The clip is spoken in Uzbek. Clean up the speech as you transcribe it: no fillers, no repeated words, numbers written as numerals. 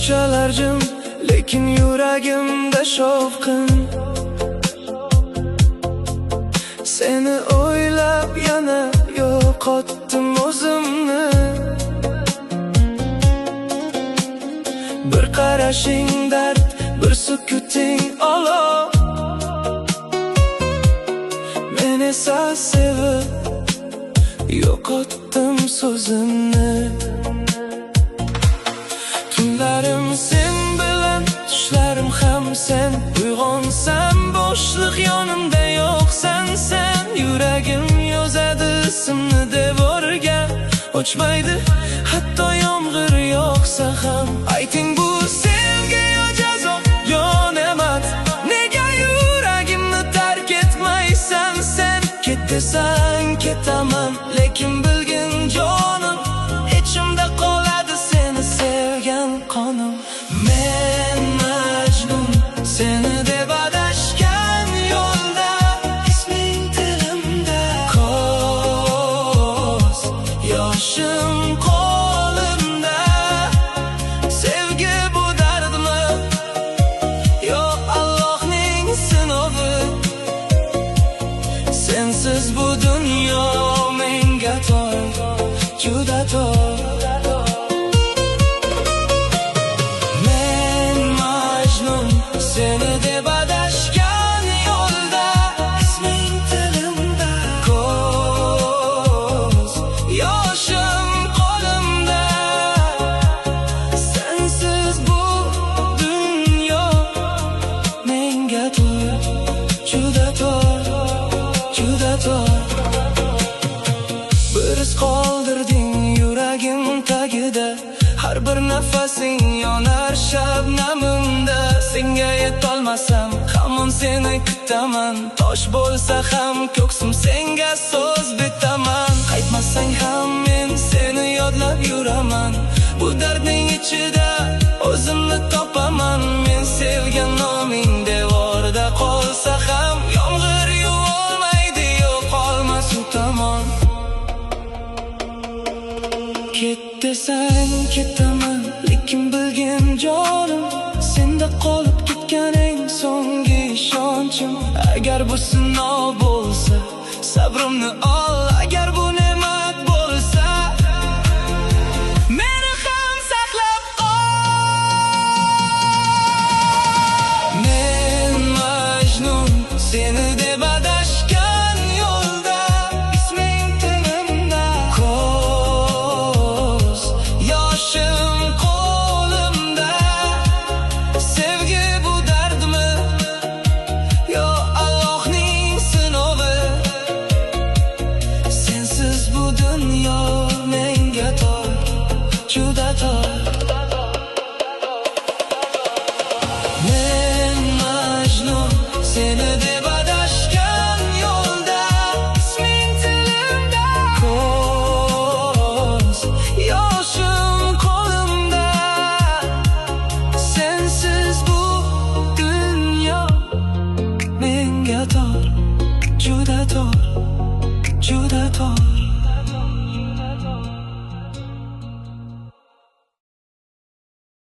ko'chalar jim, lekin yuragimda shovqin. Seni o'ylab yana yo'qotdim o'zimni. Bir qarashing dard, bir sukuting olov. Men esa sevib yo'qotdim so'zimni. Tunlarim sen bilan, tushlarim ham sen. Uyg'onsam bo'shliq yonimda yo'qsan sen. Yuragim yozadi ismni devorga, ochmaydi hatto yomg'ir yog'sa ham. Ayting bu sevgi yo jazo, yo ne'mat? Nega yuragimni tark etmaysan sen? Ket desang ketaman, lekin bilgin jonim, ichimda qoladi seni sevgan qonim. Men Majnun, seni deb adashgan yo'lda, isming tilimda, ko'z yoshim qo'limda. Sevgi bu dardmi yo Allohning sinovi? Sensiz bu dunyo menga tor, juda tor. Men Majnun, seni deb adashgan yo'lda, isming tilimda, ko'z yoshim qo'limda. Sensiz bu dunyo menga tor, juda tor, juda tor. Bir iz qoldirding yuragim tagida, har bir nafasing yonar shabnamimda. Senga yetolmasam hamon seni kutaman, tosh bo'lsa ham ko'ksim senga so'z bitaman. Qaytmasang ham men seni yodlab yuraman, bu dardning ichida o'zimni topaman. Men sevgan noming devorda qolsa ham, yomg'ir yuvolmaydi yo'qolmas u tomon. Ket desang ketaman, lekin bilgin jonim, senda qolib ketgan eng so'nggi ishonchim. Agar bu sinov bo'lsa, sabrimni ol. Agar bu ne'mat bo'lsa, meni ham saqlab qol. Men Majnun, seni deb adashgan yo'lda, isming tilimda, ko'z yoshim qo'limda. Sevgi bu dardmi yo Allohning sinovi? Sensiz bu dunyo menga tor, juda tor.